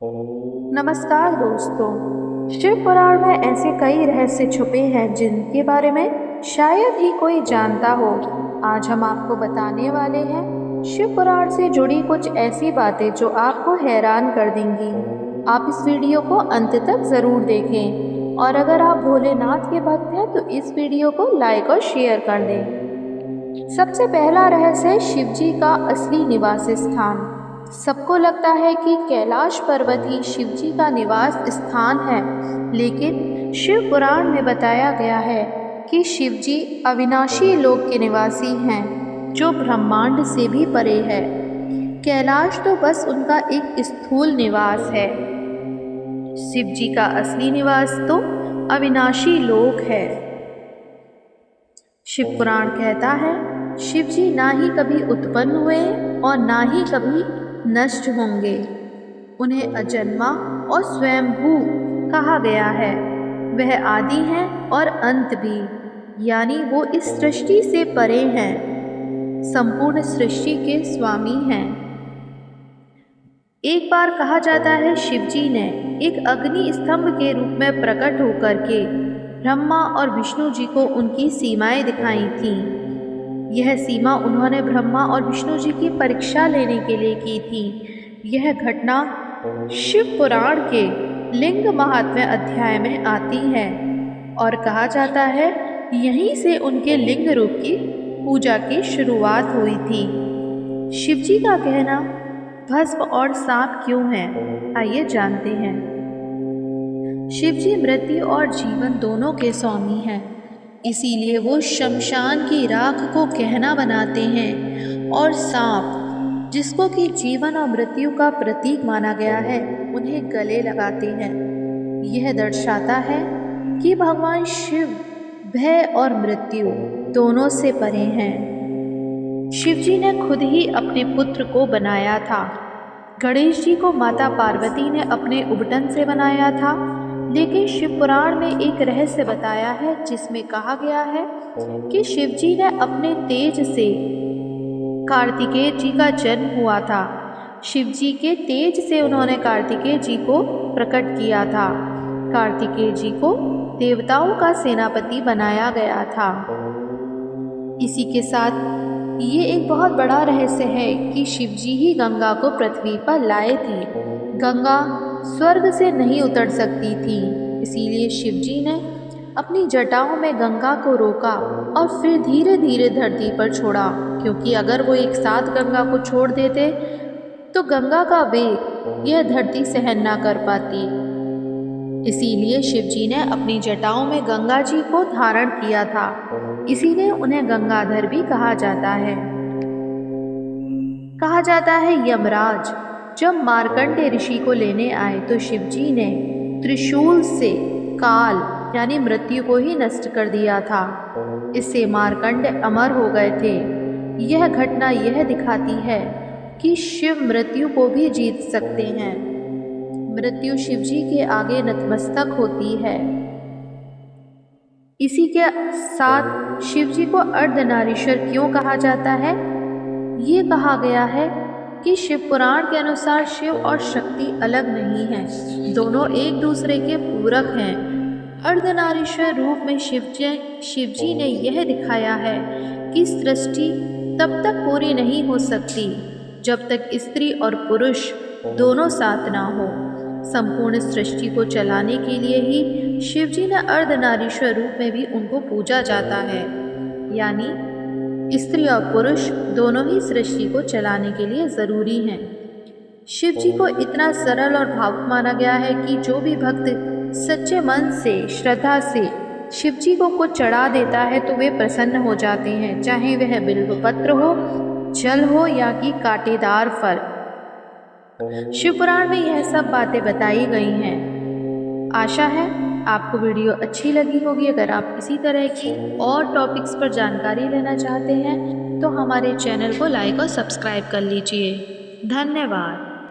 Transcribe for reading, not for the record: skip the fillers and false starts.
नमस्कार दोस्तों। शिव पुराण में ऐसे कई रहस्य छुपे हैं जिनके बारे में शायद ही कोई जानता हो। आज हम आपको बताने वाले हैं शिव पुराण से जुड़ी कुछ ऐसी बातें जो आपको हैरान कर देंगी। आप इस वीडियो को अंत तक ज़रूर देखें और अगर आप भोलेनाथ के भक्त हैं तो इस वीडियो को लाइक और शेयर कर दें। सबसे पहला रहस्य है शिव जी का असली निवास स्थान। सबको लगता है कि कैलाश पर्वत ही शिव जी का निवास स्थान है, लेकिन शिव पुराण में बताया गया है कि शिव जी अविनाशी लोक के निवासी हैं, जो ब्रह्मांड से भी परे है। कैलाश तो बस उनका एक स्थूल निवास है। शिव जी का असली निवास तो अविनाशी लोक है। शिव पुराण कहता है शिव जी ना ही कभी उत्पन्न हुए और ना ही कभी नष्ट होंगे। उन्हें अजन्मा और स्वयंभू कहा गया है। वह आदि हैं और अंत भी, यानी वो इस सृष्टि से परे हैं, संपूर्ण सृष्टि के स्वामी हैं। एक बार कहा जाता है शिव जी ने एक अग्नि स्तंभ के रूप में प्रकट होकर के ब्रह्मा और विष्णु जी को उनकी सीमाएं दिखाई थीं। यह सीमा उन्होंने ब्रह्मा और विष्णु जी की परीक्षा लेने के लिए की थी। यह घटना शिव पुराण के लिंग महात्म्य अध्याय में आती है और कहा जाता है यहीं से उनके लिंग रूप की पूजा की शुरुआत हुई थी। शिव जी का कहना भस्म और सांप क्यों है, आइए जानते हैं। शिव जी मृत्यु और जीवन दोनों के स्वामी हैं, इसीलिए वो शमशान की राख को गहना बनाते हैं और सांप, जिसको कि जीवन और मृत्यु का प्रतीक माना गया है, उन्हें गले लगाते हैं। यह दर्शाता है कि भगवान शिव भय और मृत्यु दोनों से परे हैं। शिव जी ने खुद ही अपने पुत्र को बनाया था। गणेश जी को माता पार्वती ने अपने उबटन से बनाया था, लेकिन शिव पुराण में एक रहस्य बताया है जिसमें कहा गया है कि शिव जी ने अपने तेज से कार्तिकेय जी का जन्म हुआ था। शिव जी के तेज से उन्होंने कार्तिकेय जी को प्रकट किया था। कार्तिकेय जी को देवताओं का सेनापति बनाया गया था। इसी के साथ ये एक बहुत बड़ा रहस्य है कि शिव जी ही गंगा को पृथ्वी पर लाए थे। गंगा स्वर्ग से नहीं उतर सकती थी, इसीलिए शिव जी ने अपनी जटाओं में गंगा को रोका और फिर धीरे धीरे धरती पर छोड़ा, क्योंकि अगर वो एक साथ गंगा को छोड़ देते तो गंगा का वेग यह धरती सहन ना कर पाती। इसीलिए शिव जी ने अपनी जटाओं में गंगा जी को धारण किया था, इसीलिए उन्हें गंगाधर भी कहा जाता है। कहा जाता है यमराज जब मार्कंडेय ऋषि को लेने आए तो शिव जी ने त्रिशूल से काल यानी मृत्यु को ही नष्ट कर दिया था। इससे मार्कंडेय अमर हो गए थे। यह घटना यह दिखाती है कि शिव मृत्यु को भी जीत सकते हैं। मृत्यु शिव जी के आगे नतमस्तक होती है। इसी के साथ शिव जी को अर्धनारीश्वर क्यों कहा जाता है? ये कहा गया है कि शिव पुराण के अनुसार शिव और शक्ति अलग नहीं हैं, दोनों एक दूसरे के पूरक हैं। अर्धनारीश्वर रूप में शिव जी ने यह दिखाया है कि सृष्टि तब तक पूरी नहीं हो सकती जब तक स्त्री और पुरुष दोनों साथ ना हो। संपूर्ण सृष्टि को चलाने के लिए ही शिव जी ने अर्धनारीश्वर रूप में भी उनको पूजा जाता है, यानी स्त्री और पुरुष दोनों ही सृष्टि को चलाने के लिए ज़रूरी हैं। शिव जी को इतना सरल और भावुक माना गया है कि जो भी भक्त सच्चे मन से श्रद्धा से शिव जी को कुछ चढ़ा देता है तो वे प्रसन्न हो जाते हैं, चाहे वह बिल्वपत्र हो, जल हो या कि कांटेदार फल। शिव पुराण में यह सब बातें बताई गई हैं। आशा है आपको वीडियो अच्छी लगी होगी। अगर आप इसी तरह की और टॉपिक्स पर जानकारी लेना चाहते हैं तो हमारे चैनल को लाइक और सब्सक्राइब कर लीजिए। धन्यवाद।